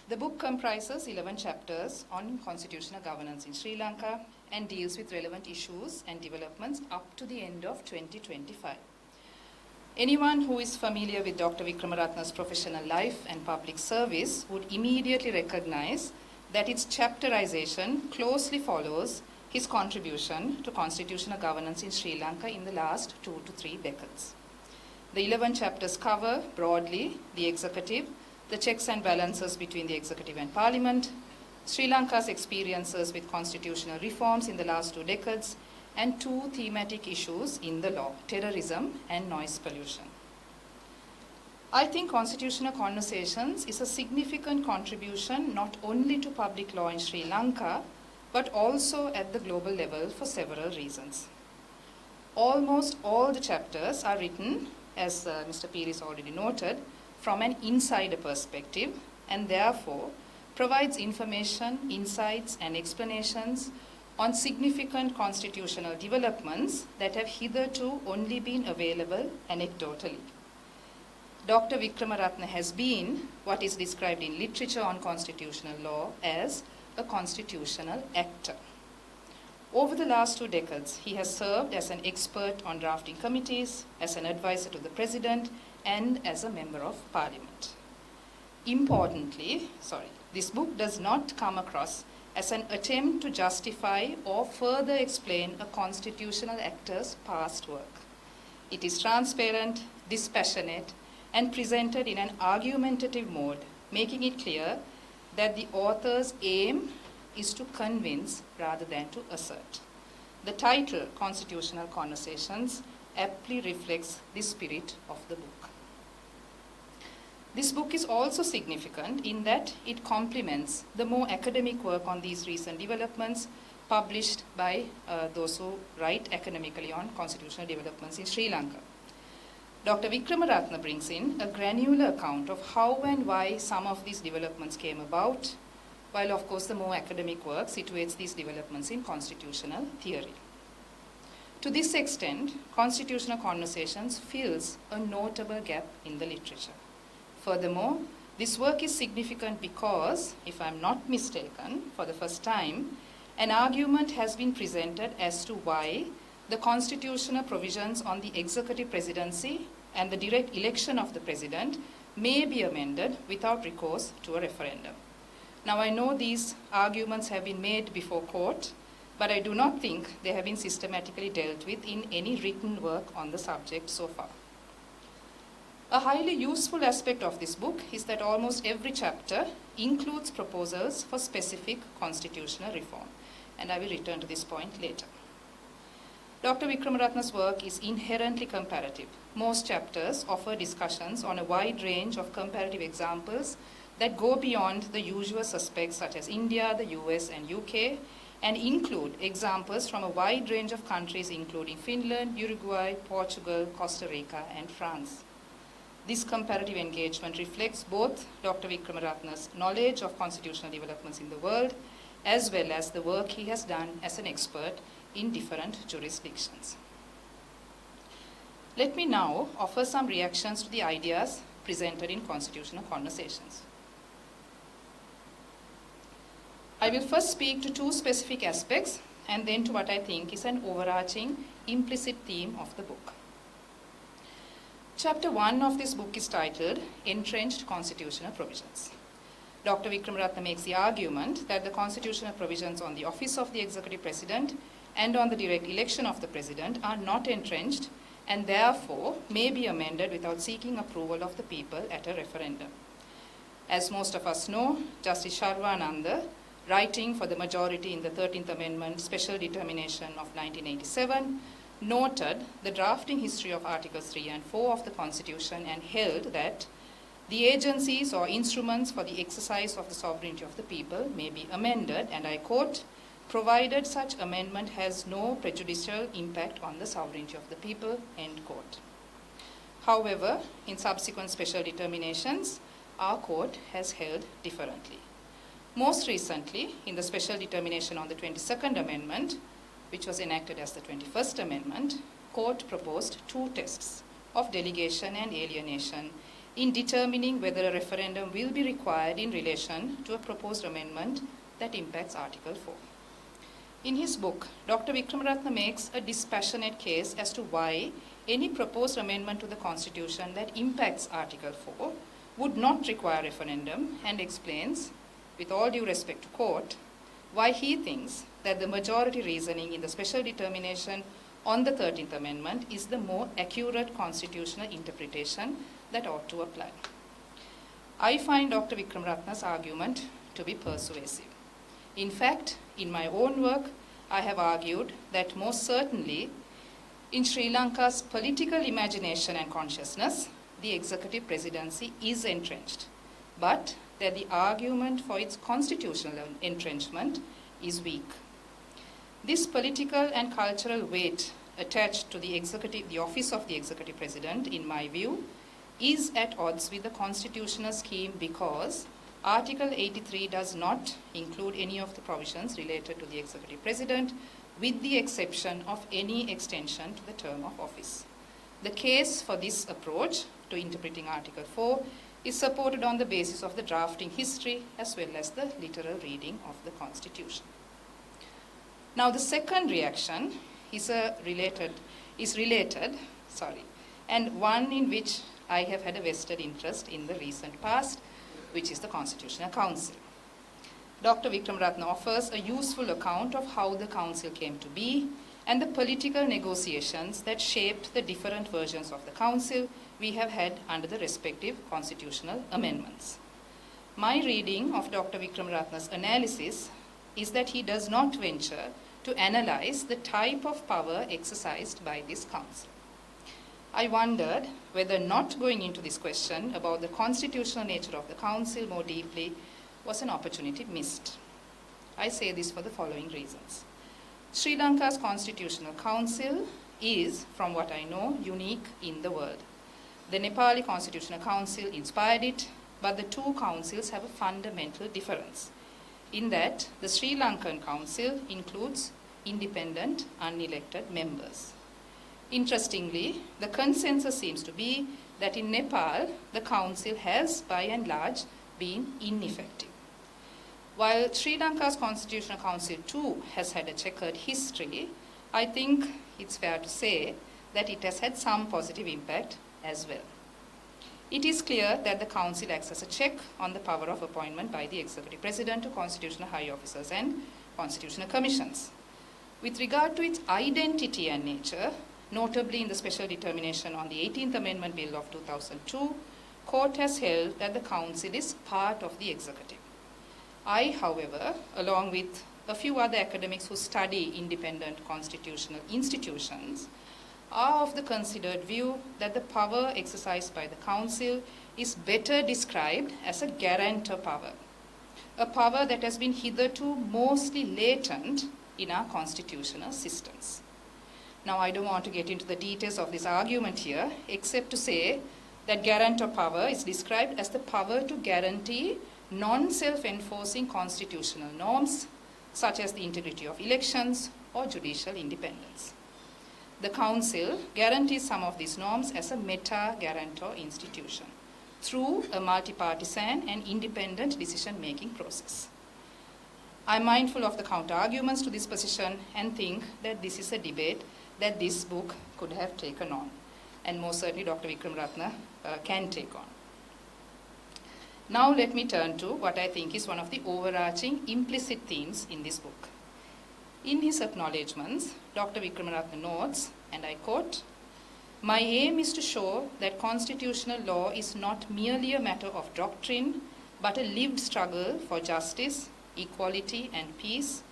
The book comprises 11 chapters on constitutional governance in Sri Lanka and deals with relevant issues and developments up to the end of 2025. Anyone who is familiar with Dr. Wickramaratne's professional life and public service would immediately recognize that its chapterization closely follows his contribution to constitutional governance in Sri Lanka in the last 2 to 3 decades. The 11 chapters cover broadly the executive, the checks and balances between the executive and parliament, Sri Lanka's experiences with constitutional reforms in the last 2 decades, and 2 thematic issues in the law, terrorism and noise pollution. I think Constitutional Conversations is a significant contribution not only to public law in Sri Lanka, but also at the global level for several reasons. Almost all the chapters are written, as Mr. Piris already noted, from an insider perspective, and therefore provides information, insights, and explanations on significant constitutional developments that have hitherto only been available anecdotally. Dr. Wickramaratne has been what is described in literature on constitutional law as a constitutional actor. Over the last 2 decades, he has served as an expert on drafting committees, as an advisor to the President, and as a member of Parliament. Importantly, this book does not come across as an attempt to justify or further explain a constitutional actor's past work. It is transparent, dispassionate, and presented in an argumentative mode, making it clear that the author's aim is to convince rather than to assert. The title, Constitutional Conversations, aptly reflects the spirit of the book. This book is also significant in that it complements the more academic work on these recent developments published by those who write academically on constitutional developments in Sri Lanka. Dr. Wickramaratne brings in a granular account of how and why some of these developments came about, while of course the more academic work situates these developments in constitutional theory. To this extent, Constitutional Conversations fills a notable gap in the literature. Furthermore, this work is significant because, if I'm not mistaken, for the first time, an argument has been presented as to why the constitutional provisions on the executive presidency and the direct election of the president may be amended without recourse to a referendum. Now, I know these arguments have been made before court, but I do not think they have been systematically dealt with in any written work on the subject so far. A highly useful aspect of this book is that almost every chapter includes proposals for specific constitutional reform, and I will return to this point later. Dr. Wickramaratne's work is inherently comparative. Most chapters offer discussions on a wide range of comparative examples that go beyond the usual suspects such as India, the US, and UK, and include examples from a wide range of countries including Finland, Uruguay, Portugal, Costa Rica, and France. This comparative engagement reflects both Dr. Wickramaratne's knowledge of constitutional developments in the world, as well as the work he has done as an expert in different jurisdictions. Let me now offer some reactions to the ideas presented in Constitutional Conversations. I will first speak to 2 specific aspects and then to what I think is an overarching implicit theme of the book. Chapter 1 of this book is titled Entrenched Constitutional Provisions. Dr. Wickramaratne makes the argument that the constitutional provisions on the office of the executive president and on the direct election of the president are not entrenched and therefore may be amended without seeking approval of the people at a referendum. As most of us know, Justice Sharvananda, writing for the majority in the 13th Amendment Special Determination of 1987, noted the drafting history of Articles 3 and 4 of the Constitution and held that the agencies or instruments for the exercise of the sovereignty of the people may be amended, and I quote, provided such amendment has no prejudicial impact on the sovereignty of the people, end quote. However, in subsequent special determinations, our court has held differently. Most recently, in the special determination on the 22nd Amendment, which was enacted as the 21st Amendment, court proposed 2 tests of delegation and alienation in determining whether a referendum will be required in relation to a proposed amendment that impacts Article 4. In his book, Dr. Wickramaratne makes a dispassionate case as to why any proposed amendment to the Constitution that impacts Article 4 would not require referendum, and explains, with all due respect to court, why he thinks that the majority reasoning in the special determination on the 13th Amendment is the more accurate constitutional interpretation that ought to apply. I find Dr. Wickramaratne's argument to be persuasive. In fact, in my own work, I have argued that most certainly in Sri Lanka's political imagination and consciousness, the executive presidency is entrenched, but that the argument for its constitutional entrenchment is weak. This political and cultural weight attached to the office of the executive president, in my view, is at odds with the constitutional scheme because Article 83 does not include any of the provisions related to the executive president, with the exception of any extension to the term of office. The case for this approach to interpreting Article 4 is supported on the basis of the drafting history as well as the literal reading of the Constitution. Now, the second reaction is related, and one in which I have had a vested interest in the recent past, which is the Constitutional Council. Dr. Wickramaratne offers a useful account of how the Council came to be and the political negotiations that shaped the different versions of the Council we have had under the respective constitutional amendments. My reading of Dr. Wickramaratne's analysis is that he does not venture to analyze the type of power exercised by this Council. I wondered whether not going into this question about the constitutional nature of the Council more deeply was an opportunity missed. I say this for the following reasons. Sri Lanka's Constitutional Council is, from what I know, unique in the world. The Nepali Constitutional Council inspired it, but the two councils have a fundamental difference, in that the Sri Lankan Council includes independent, unelected members. Interestingly, the consensus seems to be that in Nepal, the Council has, by and large, been ineffective. While Sri Lanka's Constitutional Council too has had a checkered history, I think it's fair to say that it has had some positive impact as well. It is clear that the Council acts as a check on the power of appointment by the Executive President to constitutional high officers and constitutional commissions. With regard to its identity and nature, notably in the special determination on the 18th Amendment Bill of 2002, court has held that the Council is part of the executive. I, however, along with a few other academics who study independent constitutional institutions, are of the considered view that the power exercised by the Council is better described as a guarantor power, a power that has been hitherto mostly latent in our constitutional systems. Now, I don't want to get into the details of this argument here, except to say that guarantor power is described as the power to guarantee non-self-enforcing constitutional norms, such as the integrity of elections or judicial independence. The Council guarantees some of these norms as a meta-guarantor institution through a multi-partisan and independent decision-making process. I'm mindful of the counter-arguments to this position and think that this is a debate that this book could have taken on, and most certainly Dr. Wickramaratne can take on. Now let me turn to what I think is one of the overarching implicit themes in this book. In his acknowledgements, Dr. Wickramaratne notes, and I quote, "My aim is to show that constitutional law is not merely a matter of doctrine, but a lived struggle for justice, equality, and peace,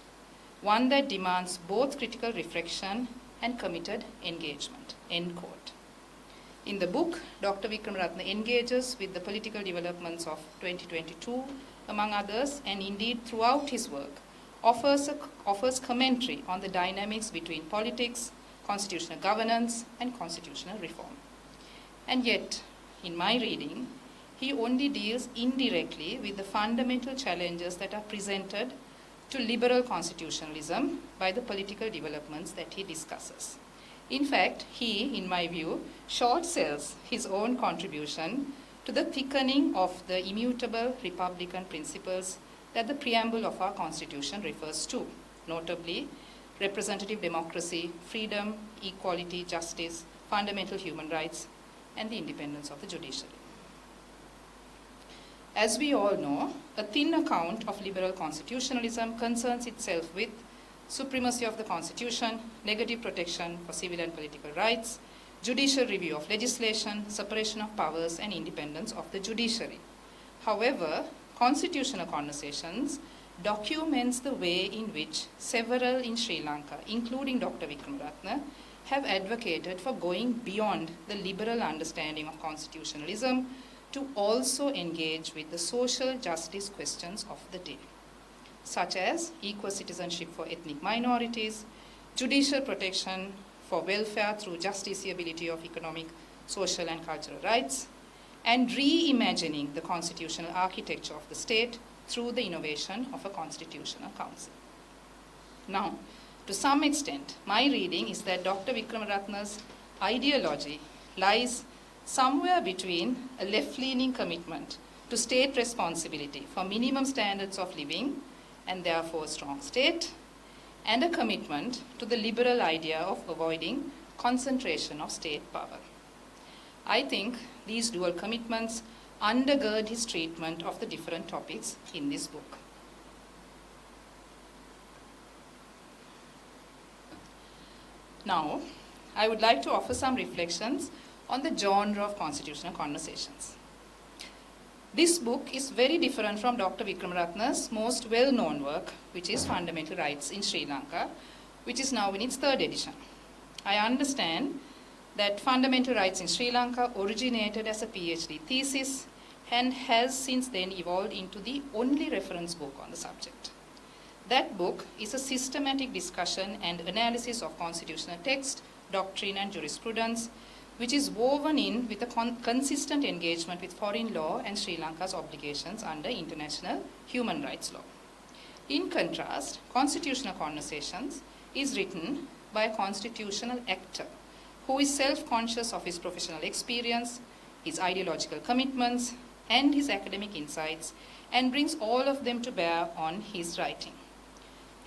one that demands both critical reflection and committed engagement," end quote. In the book, Dr. Wickramaratne engages with the political developments of 2022, among others, and indeed throughout his work, offers commentary on the dynamics between politics, constitutional governance, and constitutional reform. And yet, in my reading, he only deals indirectly with the fundamental challenges that are presented to liberal constitutionalism by the political developments that he discusses. In fact, he, in my view, short sells his own contribution to the thickening of the immutable republican principles that the preamble of our Constitution refers to, notably representative democracy, freedom, equality, justice, fundamental human rights, and the independence of the judiciary. As we all know, a thin account of liberal constitutionalism concerns itself with supremacy of the Constitution, negative protection for civil and political rights, judicial review of legislation, separation of powers, and independence of the judiciary. However, Constitutional Conversations documents the way in which several in Sri Lanka, including Dr. Wickramaratne, have advocated for going beyond the liberal understanding of constitutionalism to also engage with the social justice questions of the day, such as equal citizenship for ethnic minorities, judicial protection for welfare through justiciability of economic, social, and cultural rights, and reimagining the constitutional architecture of the state through the innovation of a constitutional council. Now, to some extent, my reading is that Dr. Wickramaratne's ideology lies somewhere between a left-leaning commitment to state responsibility for minimum standards of living and therefore a strong state, and a commitment to the liberal idea of avoiding concentration of state power. I think these dual commitments undergird his treatment of the different topics in this book. Now, I would like to offer some reflections on the genre of constitutional conversations. This book is very different from Dr. Wickramaratne's most well-known work, which is Fundamental Rights in Sri Lanka, which is now in its third edition. I understand that Fundamental Rights in Sri Lanka originated as a PhD thesis and has since then evolved into the only reference book on the subject. That book is a systematic discussion and analysis of constitutional text, doctrine, and jurisprudence, which is woven in with a consistent engagement with foreign law and Sri Lanka's obligations under international human rights law. In contrast, Constitutional Conversations is written by a constitutional actor who is self-conscious of his professional experience, his ideological commitments, and his academic insights, and brings all of them to bear on his writing.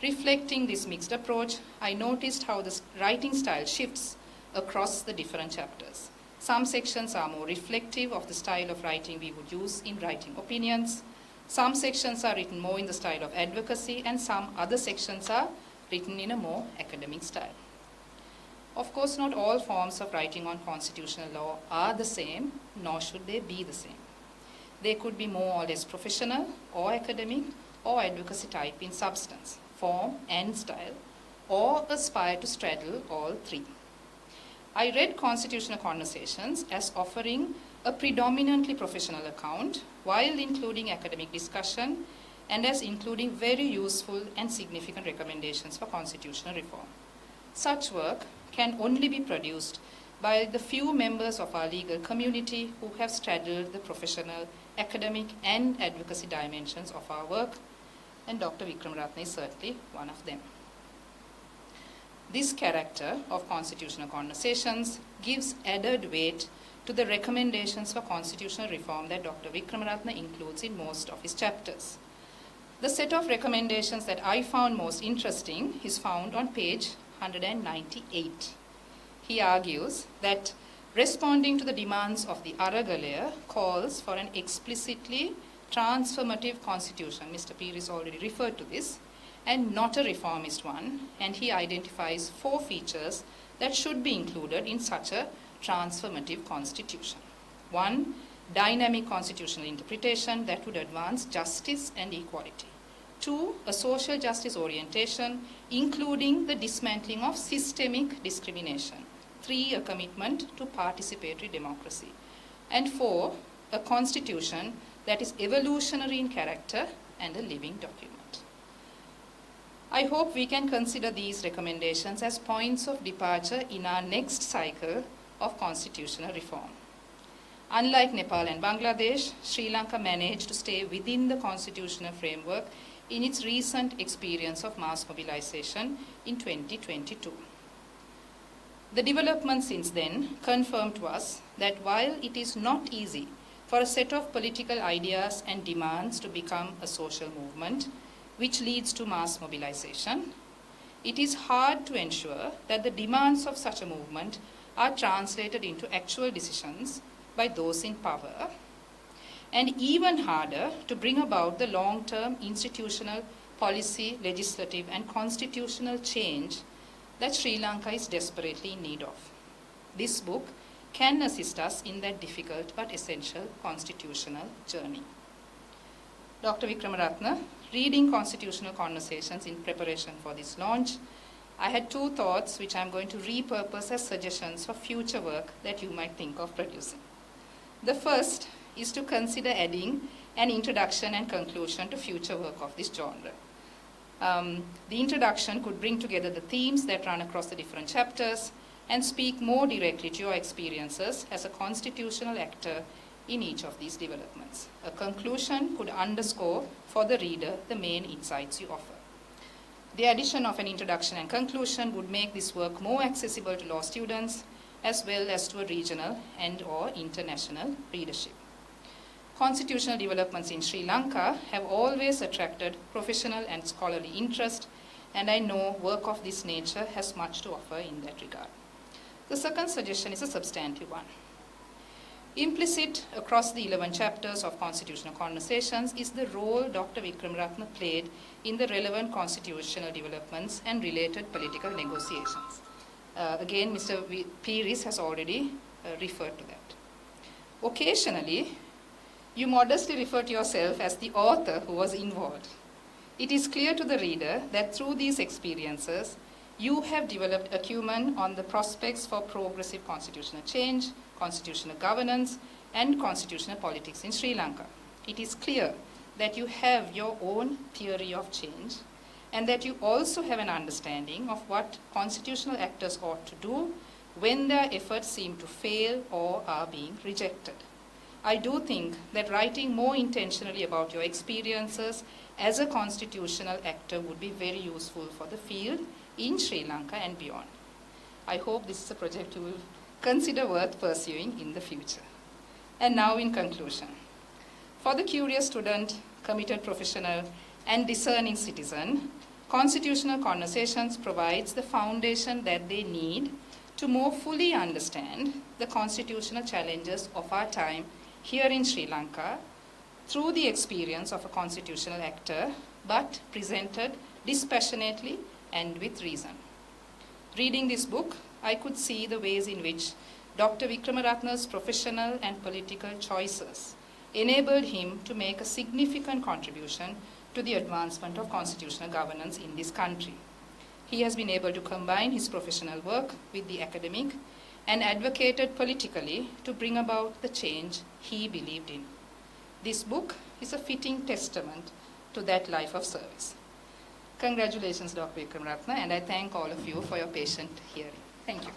Reflecting this mixed approach, I noticed how the writing style shifts across the different chapters. Some sections are more reflective of the style of writing we would use in writing opinions. Some sections are written more in the style of advocacy, and some other sections are written in a more academic style. Of course, not all forms of writing on constitutional law are the same, nor should they be the same. They could be more or less professional, or academic, or advocacy type in substance, form, and style, or aspire to straddle all three. I read Constitutional Conversations as offering a predominantly professional account while including academic discussion and as including very useful and significant recommendations for constitutional reform. Such work can only be produced by the few members of our legal community who have straddled the professional, academic, and advocacy dimensions of our work, and Dr. Wickramaratne is certainly one of them. This character of Constitutional Conversations gives added weight to the recommendations for constitutional reform that Dr. Wickramaratne includes in most of his chapters. The set of recommendations that I found most interesting is found on page 198. He argues that responding to the demands of the Aragalaya calls for an explicitly transformative constitution. Mr. Pires already referred to this, and not a reformist one, and he identifies 4 features that should be included in such a transformative constitution. 1, dynamic constitutional interpretation that would advance justice and equality. 2, a social justice orientation, including the dismantling of systemic discrimination. 3, a commitment to participatory democracy. And 4, a constitution that is evolutionary in character and a living document. I hope we can consider these recommendations as points of departure in our next cycle of constitutional reform. Unlike Nepal and Bangladesh, Sri Lanka managed to stay within the constitutional framework in its recent experience of mass mobilization in 2022. The developments since then confirm to us that while it is not easy for a set of political ideas and demands to become a social movement, which leads to mass mobilization, it is hard to ensure that the demands of such a movement are translated into actual decisions by those in power, and even harder to bring about the long-term institutional, policy, legislative, and constitutional change that Sri Lanka is desperately in need of. This book can assist us in that difficult but essential constitutional journey. Dr. Wickramaratne, reading Constitutional Conversations in preparation for this launch, I had two thoughts which I'm going to repurpose as suggestions for future work that you might think of producing. The first is to consider adding an introduction and conclusion to future work of this genre. The introduction could bring together the themes that run across the different chapters and speak more directly to your experiences as a constitutional actor in each of these developments. A conclusion could underscore for the reader the main insights you offer. The addition of an introduction and conclusion would make this work more accessible to law students as well as to a regional and/or international readership. Constitutional developments in Sri Lanka have always attracted professional and scholarly interest, and I know work of this nature has much to offer in that regard. The second suggestion is a substantive one. Implicit across the 11 chapters of Constitutional Conversations is the role Dr. Wickramaratne played in the relevant constitutional developments and related political negotiations. Again, Mr. Pires has already referred to that. Occasionally, you modestly refer to yourself as the author who was involved. It is clear to the reader that through these experiences, you have developed acumen on the prospects for progressive constitutional change, constitutional governance, and constitutional politics in Sri Lanka. It is clear that you have your own theory of change and that you also have an understanding of what constitutional actors ought to do when their efforts seem to fail or are being rejected. I do think that writing more intentionally about your experiences as a constitutional actor would be very useful for the field in Sri Lanka and beyond. I hope this is a project you will consider worth pursuing in the future. And now in conclusion, for the curious student, committed professional, and discerning citizen, Constitutional Conversations provides the foundation that they need to more fully understand the constitutional challenges of our time here in Sri Lanka through the experience of a constitutional actor, but presented dispassionately and with reason. Reading this book, I could see the ways in which Dr. Wickramaratne's professional and political choices enabled him to make a significant contribution to the advancement of constitutional governance in this country. He has been able to combine his professional work with the academic and advocated politically to bring about the change he believed in. This book is a fitting testament to that life of service. Congratulations, Dr. Wickramaratne, and I thank all of you for your patient hearing. Thank you.